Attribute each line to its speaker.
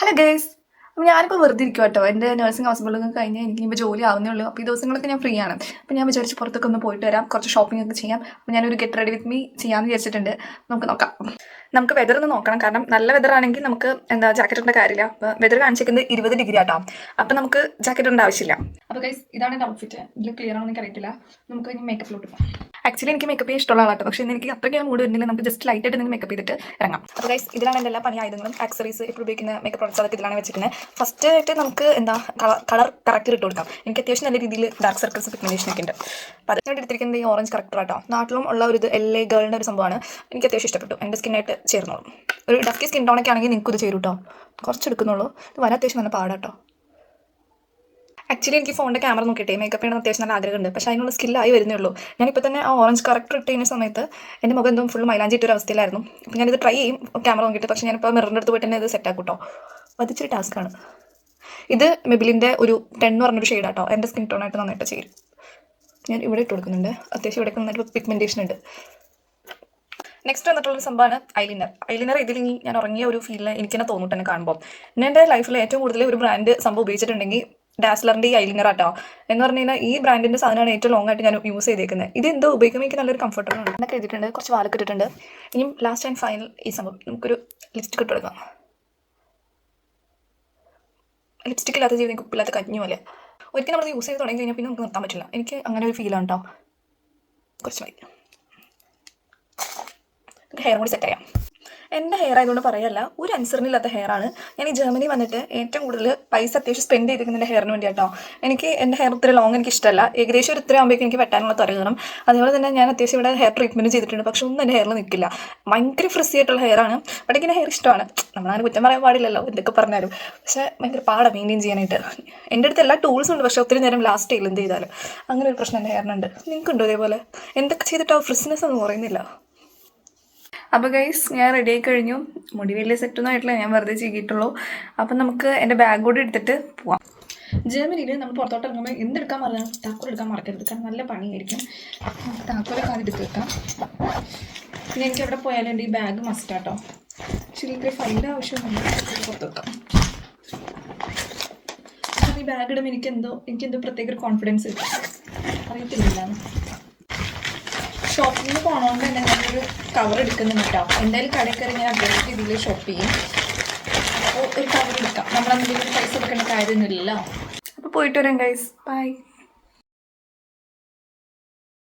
Speaker 1: Hello guys, അപ്പോൾ ഞാനിപ്പോൾ വെറുതെ ഇരിക്കും കേട്ടോ. എൻ്റെ നഴ്സിംഗ് ഹോസ്പിറ്റലൊക്കെ കഴിഞ്ഞ് എനിക്കിപ്പോൾ ജോലി ആവുന്നേ ഉള്ളൂ. അപ്പോൾ ഈ ദിവസങ്ങളൊക്കെ ഞാൻ ഫ്രീ ആണ്. അപ്പോൾ ഞാൻ വിചാരിച്ച് പുറത്തൊക്കെ ഒന്ന് പോയിട്ട് വരാം, കുറച്ച് ഷോപ്പിംഗ് ഒക്കെ ചെയ്യാം. അപ്പോൾ ഞാനൊരു ഗെറ്റ് റെഡി വിത്ത് മീ ചെയ്യാമെന്ന് വിചാരിച്ചിട്ടുണ്ട്. നമുക്ക് നോക്കാം. നമുക്ക് വെതർ ഒന്ന് നോക്കണം, കാരണം നല്ല വെതർ ആണെങ്കിൽ നമുക്ക് ജാക്കറ്റ് ഇടേണ്ട കാര്യമില്ല. അപ്പോൾ വെതർ കാണിച്ചിരിക്കുന്നത് 20 ഡിഗ്രി ആട്ടോ. അപ്പോൾ നമുക്ക് ജാക്കറ്റ് ഇടേണ്ട ആവശ്യമില്ല. അപ്പോൾ ഗൈസ്, ഇതാണ് എൻ്റെ ഔട്ട്ഫിറ്റ്. ഇതിൽ ക്ലിയർ ആണെന്ന് എനിക്ക് അറിയത്തില്ല. നമുക്ക് ഇനി മേക്കപ്പിലോട്ട് പോകാം. ആക്ച്വലി എനിക്ക് മേക്കപ്പ് ചെയ്യാൻ ഇഷ്ടമുള്ള ആളാട്ടോ, പക്ഷേ എനിക്ക് അത്രയ്ക്ക് മൂഡ് വരുന്നില്ല. നമുക്ക് ജസ്റ്റ് ലൈറ്റ് ആയിട്ട് നിങ്ങൾ മേക്കപ്പ് ചെയ്തിട്ട് ഇറങ്ങാം. അപ്പോൾ ഗൈസ്, ഇതിലാണ് എൻ്റെ എല്ലാ പണി ആയുധങ്ങളും ആക്സറീസ് ഇപ്പോൾ ഉപയോഗിക്കുന്ന മേക്കപ്പ് പ്രോഡക്റ്റ്സ് അതൊക്കെ ഇതിലാണ് വെച്ചിരിക്കുന്നത്. ഫസ്റ്റ് ആയിട്ട് നമുക്ക് കളർ കറക്റ്റ് ഇട്ട് കൊടുക്കാം. എനിക്ക് അത്യാവശ്യം നല്ല രീതിയിൽ ഡാർക്ക് സർക്കിൾസ് പിഗ്മെന്റേഷൻ ഒക്കെ ഉണ്ട്. അപ്പോൾ അതിനായിട്ട് എടുത്തിരിക്കുന്നത് ഈ ഓറഞ്ച് കറക്റ്റർ ആട്ടോ. നാട്ടിലും ഉള്ള ഒരു LA ഗേളിൻ്റെ ഒരു സംഭവമാണ്. എനിക്ക് അത്യാവശ്യം ഇഷ്ടപ്പെട്ടു. എൻ്റെ സ്കിന്നായിട്ട് ചേർന്നോളും. ഒരു ഡസ്കി സ്കിൻ ടോണൊക്കെ ആണെങ്കിൽ നിങ്ങൾക്ക് ഇത് ചേരും കേട്ടോ. കുറച്ച് എടുക്കുന്നുള്ളൂ. ഇത് വരാൻ അത്യാവശ്യം നല്ല പാടാട്ടോ. ആക്ച്വലി എനിക്ക് ഫോണിൻ്റെ ക്യാമറ നോക്കിയിട്ടേ മേക്കപ്പ് ചെയ്യണം അത്യാവശ്യം നല്ല ആഗ്രഹമുണ്ട്. പക്ഷേ അതിനുള്ള സ്കില്ലായി വരുന്നേ ഉള്ളൂ. ഞാനിപ്പോൾ തന്നെ ആ ഓറഞ്ച് കറക്റ്റർ ഇട്ട് കഴിഞ്ഞ സമയത്ത് എൻ്റെ മുഖം എന്തോ ഫുൾ മൈലാഞ്ചി ഇട്ടൊരു അവസ്ഥയിലായിരുന്നു. അപ്പോൾ ഞാനിത് ട്രൈ ചെയ്യും ക്യാമറ നോക്കിയിട്ട്. പക്ഷേ ഞാനിപ്പോൾ മിററിൻ്റെ അടുത്ത് പോയിട്ട് തന്നെ ഇത് സെറ്റ് ആക്കും കേട്ടോ. അതിച്ചിരി ടാസ്ക്കാണ്. ഇത് മെബിലിൻ്റെ ഒരു 10 എന്ന് പറഞ്ഞൊരു ഷെയ്ഡാട്ടോ. എൻ്റെ സ്കിൻ ടോണായിട്ട് നന്നായിട്ട് ചേരും. ഞാൻ ഇവിടെ ഇട്ട് കൊടുക്കുന്നുണ്ട്. അത്യാവശ്യം ഇവിടെ നന്നായിട്ട് പിഗ്മെൻറ്റേഷൻ ഉണ്ട്. നെക്സ്റ്റ് വന്നിട്ടുള്ളൊരു സംഭവമാണ് ഐലിനർ. ഇതിൽ ഞാൻ ഉറങ്ങിയ ഒരു ഫീലിൽ എനിക്ക് തന്നെ തോന്നിട്ട് തന്നെ കാണുമ്പോൾ എൻ്റെ ലൈഫിൽ ഏറ്റവും കൂടുതൽ ഒരു ബ്രാൻഡ് സംഭവം ഉപയോഗിച്ചിട്ടുണ്ടെങ്കിൽ ഡാസ്ലറിൻ്റെ ഈ ഐലിനർ ആട്ടോ. എന്ന് പറഞ്ഞു കഴിഞ്ഞാൽ ഈ ബ്രാൻഡിൻ്റെ സാധനമാണ് ഏറ്റവും ലോങ് ആയിട്ട് ഞാൻ യൂസ് ചെയ്തേക്കുന്നത്. ഇത് എന്തോ ഉപയോഗിക്കുമ്പോൾ എനിക്ക് നല്ലൊരു കംഫർട്ടബിൾ ഉണ്ട്. എന്നൊക്കെ എഴുതിയിട്ടുണ്ട്. കുറച്ച് വാലൊക്കെ ഇട്ടിട്ടുണ്ട്. ഇനിയും ലാസ്റ്റ് ആൻഡ് ഫൈനൽ ഈ സംഭവം നമുക്കൊരു ലിപ്സ്റ്റിക് ഇട്ട് കൊടുക്കാം. ലിപ്സ്റ്റിക് ഇല്ലാത്ത ജീവിതം കുപ്പില്ലാത്ത കഞ്ഞി പോലെ. ഒരിക്കലും നമ്മൾ യൂസ് ചെയ്ത് തുടങ്ങി കഴിഞ്ഞാൽ പിന്നെ നമുക്ക് നിർത്താൻ പറ്റില്ല. എനിക്ക് അങ്ങനെ ഒരു ഫീലാണ് കേട്ടോ. കുറച്ച് മതി. ഹെയർ കൂടി സെറ്റ് ചെയ്യാം. എൻ്റെ ഹെയർ ആയതുകൊണ്ട് പറയല്ല, ഒരു അനുസരണയില്ലാത്ത ഹെയറാണ്. ഞാൻ ഈ ജർമ്മനി വന്നിട്ട് ഏറ്റവും കൂടുതൽ പൈസ അത്യാവശ്യം സ്പെൻഡ് ചെയ്തിരിക്കുന്നത് എൻ്റെ ഹെയറിന് വേണ്ടി കേട്ടോ. എനിക്ക് എൻ്റെ ഹെയർ ഇത്ര ലോങ് എനിക്ക് ഇഷ്ടമല്ല. ഏകദേശം ഒരു ഇത്ര ആകുമ്പോഴേക്കും എനിക്ക് വെട്ടാനുള്ള ത്വര കയറും. അതുപോലെ തന്നെ ഞാൻ അത്യാവശ്യം ഇവിടെ ഹെയർ ട്രീറ്റ്മെൻറ്റ് ചെയ്തിട്ടുണ്ട്. പക്ഷെ ഒന്നും എൻ്റെ ഹെയറിൽ നിൽക്കില്ല. ഭയങ്കര ഫ്രിസി ആയിട്ടുള്ള ഹെയറാണ്. ബട്ട് എനിക്ക് ഹെയർ ഇഷ്ടമാണ്. നമ്മളങ്ങനെ കുറ്റം പറയാൻ പാടില്ലല്ലോ എന്തൊക്കെ പറഞ്ഞാലും. പക്ഷേ ഭയങ്കര പാടാണ് മെയിൻറ്റെയിൻ ചെയ്യാനായിട്ട്. എൻ്റെ അടുത്ത് എല്ലാ ടൂൾസും ഉണ്ട്, പക്ഷേ ഒത്തിരി നേരം ലാസ്റ്റ് ചെയ്യില്ല എന്ത് ചെയ്താലും. അങ്ങനെ ഒരു പ്രശ്നം എൻ്റെ ഹെയറിനുണ്ട്. നിങ്ങൾക്കുണ്ടോ ഇതേപോലെ? എന്തൊക്കെ ചെയ്തിട്ട് ആ ഫ്രിസ്നെസ് ഒന്നും കുറയുന്നില്ല. അപ്പോൾ ഗൈസ്, ഞാൻ റെഡി ആയി കഴിഞ്ഞു. മുടി വലിയ സെറ്റൊന്നും ആയിട്ടില്ല, ഞാൻ വെറുതെ ചെയ്തിട്ടുള്ളൂ. അപ്പം നമുക്ക് എൻ്റെ ബാഗ് കൂടി എടുത്തിട്ട് പോവാം. ജർമ്മനിയിൽ നമ്മൾ പുറത്തോട്ട് ഇറങ്ങുമ്പോൾ എന്തെടുക്കാൻ പറഞ്ഞാൽ താക്കോൽ എടുക്കാൻ മറക്കരുത്, കാരണം നല്ല പണിയായിരിക്കും. നമുക്ക് താക്കോലൊക്കെ ആദ്യം എടുത്ത് വെക്കാം. പിന്നെ എനിക്ക് എവിടെ പോയാലും എൻ്റെ ഈ ബാഗ് മസ്റ്റാട്ടോ. പക്ഷേ എനിക്ക് ഫൈലിൻ്റെ ആവശ്യമൊന്നുമില്ല. പുറത്ത് വെക്കാം. അപ്പം ഈ ബാഗ് ഇടുമ്പോൾ എനിക്കെന്തോ പ്രത്യേക ഒരു കോൺഫിഡൻസ് കിട്ടും. അറിയത്തില്ല. ഷോപ്പിങ്ങിന് പോകണോണ്ട് തന്നെ ഞാനൊരു കവർ എടുക്കുന്നുണ്ട് കേട്ടോ. എന്തായാലും കടയിൽ കയറി ഞാൻ അതേ രീതിയിൽ ഷോപ്പ് ചെയ്യും. അപ്പോൾ ഒരു കവർ എടുക്കാം. നമ്മളെന്തെങ്കിലും പൈസ എടുക്കേണ്ട കാര്യമൊന്നുമില്ലല്ലോ. അപ്പോൾ പോയിട്ട് വരാം ഗൈസ്. ബൈ.